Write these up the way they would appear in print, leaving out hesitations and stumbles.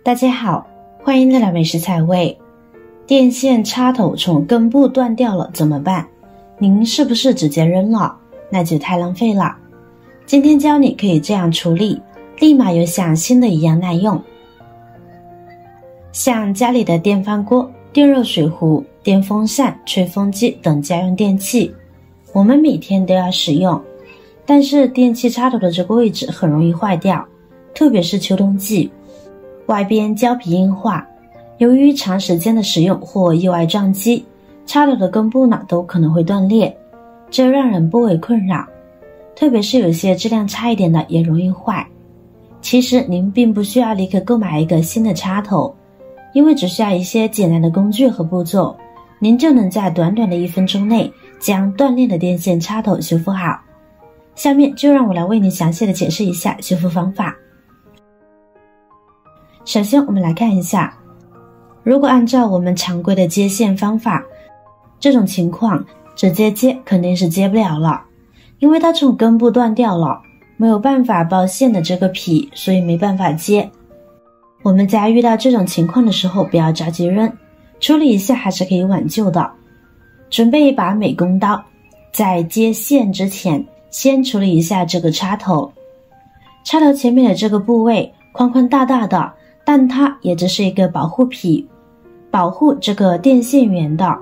大家好，欢迎来到美食彩味。电线插头从根部断掉了怎么办？您是不是直接扔了？那就太浪费了。今天教你可以这样处理，立马有像新的一样耐用。像家里的电饭锅、电热水壶、电风扇、吹风机等家用电器，我们每天都要使用，但是电器插头的这个位置很容易坏掉，特别是秋冬季，外边胶皮硬化，由于长时间的使用或意外撞击，插头的根部呢都可能会断裂，这让人颇为困扰。特别是有些质量差一点的也容易坏。其实您并不需要立刻购买一个新的插头，因为只需要一些简单的工具和步骤，您就能在短短的1分钟内将断裂的电线插头修复好。下面就让我来为您详细的解释一下修复方法。首先我们来看一下，如果按照我们常规的接线方法，这种情况直接接肯定是接不了了，因为它从根部断掉了，没有办法包线的这个皮，所以没办法接。我们在遇到这种情况的时候不要着急扔，处理一下还是可以挽救的。准备一把美工刀，在接线之前先处理一下这个插头。插头前面的这个部位宽宽大大的，但它也只是一个保护皮，保护这个电线源的，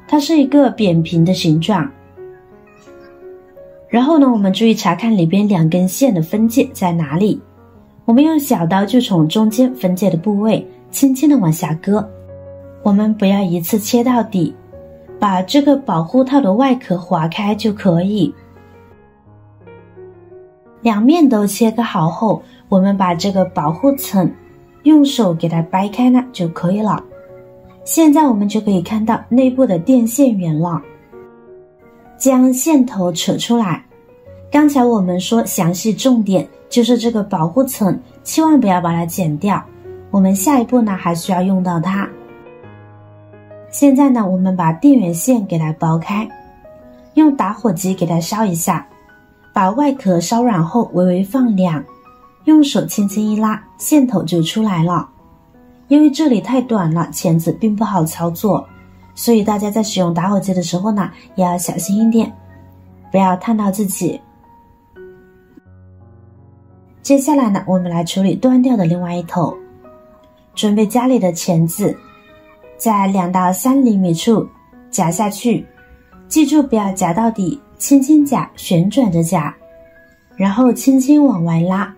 它是一个扁平的形状。然后呢，我们注意查看里边2根线的分界在哪里，我们用小刀就从中间分界的部位轻轻的往下割，我们不要一次切到底，把这个保护套的外壳划开就可以。两面都切割好后，我们把这个保护层用手给它掰开呢就可以了。现在我们就可以看到内部的电线源了。将线头扯出来，刚才我们说详细重点就是这个保护层，千万不要把它剪掉，我们下一步呢还需要用到它。现在呢，我们把电源线给它剥开，用打火机给它烧一下，把外壳烧软后微微放凉，用手轻轻一拉，线头就出来了。因为这里太短了，钳子并不好操作，所以大家在使用打火机的时候呢，也要小心一点，不要烫到自己。接下来呢，我们来处理断掉的另外一头。准备家里的钳子，在2到3厘米处夹下去，记住不要夹到底，轻轻夹，旋转着夹，然后轻轻往外拉，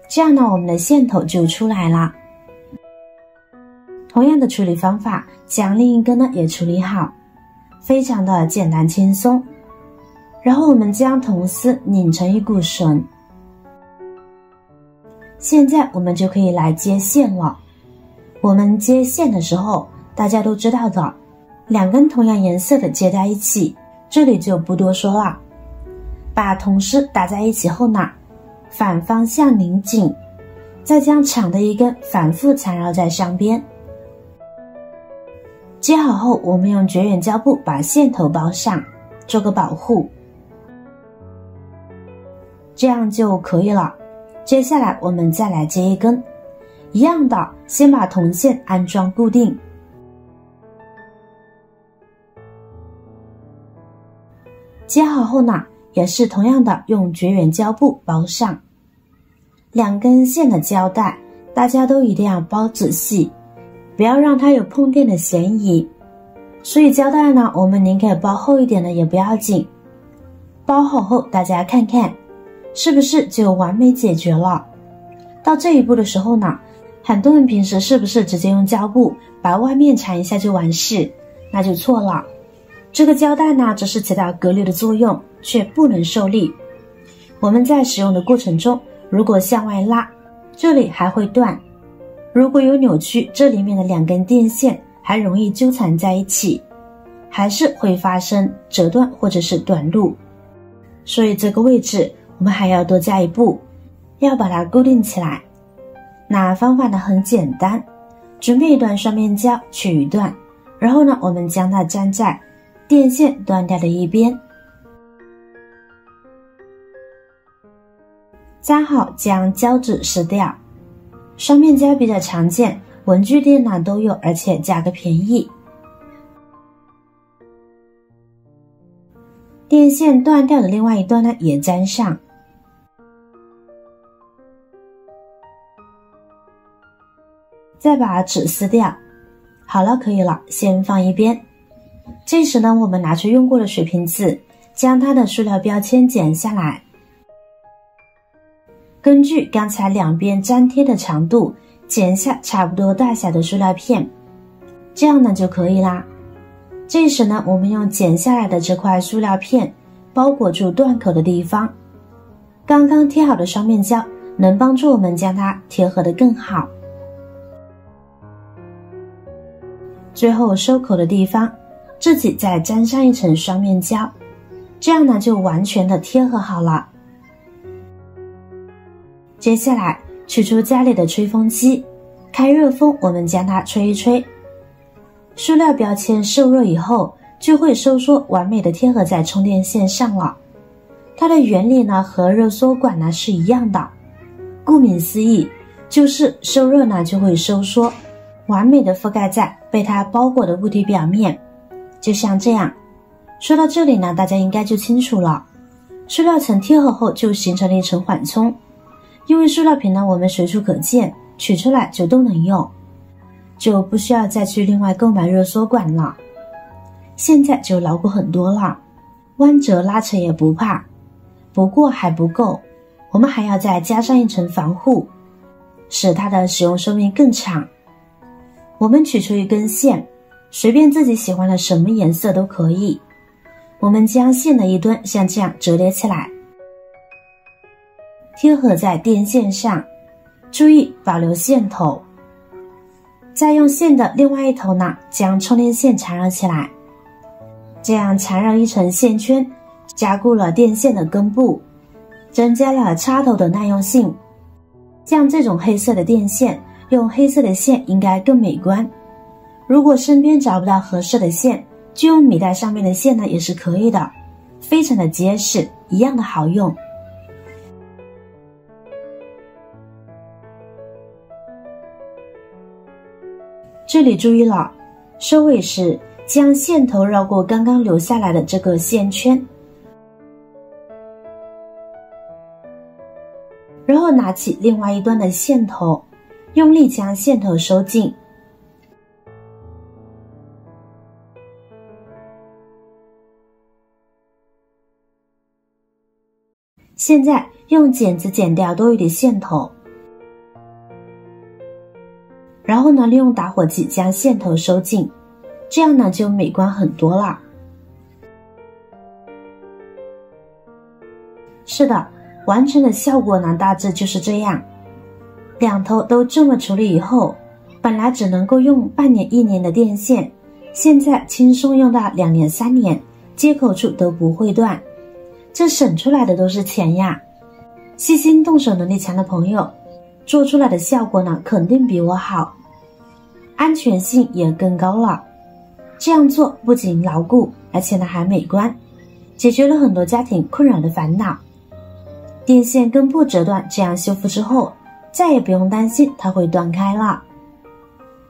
这样呢，我们的线头就出来了。同样的处理方法，将另一根呢也处理好，非常的简单轻松。然后我们将铜丝拧成一股绳，现在我们就可以来接线了。我们接线的时候，大家都知道的，2根同样颜色的接在一起，这里就不多说了。把铜丝打在一起后呢，反方向拧紧，再将长的一根反复缠绕在上边。接好后，我们用绝缘胶布把线头包上，做个保护，这样就可以了。接下来我们再来接一根，一样的，先把铜线安装固定，接好后呢，也是同样的用绝缘胶布包上。2根线的胶带大家都一定要包仔细，不要让它有碰电的嫌疑，所以胶带呢，我们宁可包厚一点的也不要紧。包好后大家看看是不是就完美解决了。到这一步的时候呢，很多人平时是不是直接用胶布把外面缠一下就完事，那就错了。这个胶带呢，只是起到隔离的作用，却不能受力。我们在使用的过程中，如果向外拉，这里还会断，如果有扭曲，这里面的2根电线还容易纠缠在一起，还是会发生折断或者是短路。所以这个位置我们还要多加一步，要把它固定起来。那方法呢很简单，准备一段双面胶取一段，然后呢，我们将它粘在电线断掉的一边，粘好将胶纸撕掉，双面胶比较常见，文具店呢都有，而且价格便宜。电线断掉的另外一端呢也粘上。再把纸撕掉。好了，可以了，先放一边。这时呢，我们拿出用过的水平刺，将它的塑料标签剪下来。根据刚才两边粘贴的长度，剪下差不多大小的塑料片，这样呢就可以啦。这时呢，我们用剪下来的这块塑料片包裹住断口的地方。刚刚贴好的双面胶能帮助我们将它贴合得更好。最后收口的地方，自己再粘上一层双面胶，这样呢就完全的贴合好了。接下来取出家里的吹风机，开热风，我们将它吹一吹。塑料标签受热以后就会收缩，完美的贴合在充电线上了。它的原理呢和热缩管呢是一样的，顾名思义，就是受热呢就会收缩，完美的覆盖在被它包裹的物体表面，就像这样。说到这里呢，大家应该就清楚了。塑料层贴合后就形成了一层缓冲，因为塑料瓶呢我们随处可见，取出来就都能用，就不需要再去另外购买热缩管了。现在就牢固很多了，弯折拉扯也不怕。不过还不够，我们还要再加上一层防护，使它的使用寿命更长。我们取出一根线，随便自己喜欢的什么颜色都可以。我们将线的一端像这样折叠起来，贴合在电线上，注意保留线头。再用线的另外一头呢，将充电线缠绕起来，这样缠绕一层线圈，加固了电线的根部，增加了插头的耐用性。像这种黑色的电线，用黑色的线应该更美观。如果身边找不到合适的线，就用米袋上面的线呢也是可以的，非常的结实，一样的好用。这里注意了，收尾时将线头绕过刚刚留下来的这个线圈，然后拿起另外一端的线头，用力将线头收紧。现在用剪子剪掉多余的线头，然后呢，利用打火机将线头收紧，这样呢就美观很多了。是的，完成的效果呢大致就是这样。两头都这么处理以后，本来只能够用半年1年的电线，现在轻松用到2年3年，接口处都不会断，这省出来的都是钱呀。细心动手能力强的朋友，做出来的效果呢肯定比我好，安全性也更高了。这样做不仅牢固，而且呢还美观，解决了很多家庭困扰的烦恼。电线根部折断，这样修复之后，再也不用担心它会断开了。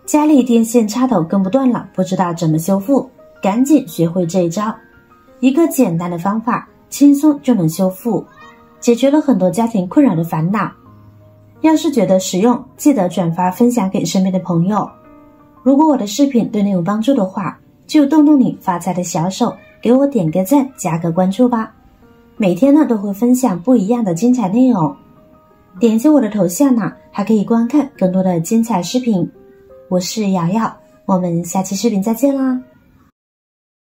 家里电线插头跟不断了，不知道怎么修复，赶紧学会这一招，一个简单的方法，轻松就能修复，解决了很多家庭困扰的烦恼。要是觉得实用，记得转发分享给身边的朋友。如果我的视频对你有帮助的话，就动动你发财的小手，给我点个赞，加个关注吧。每天呢都会分享不一样的精彩内容，点击我的头像呢，还可以观看更多的精彩视频。我是瑶瑶，我们下期视频再见啦。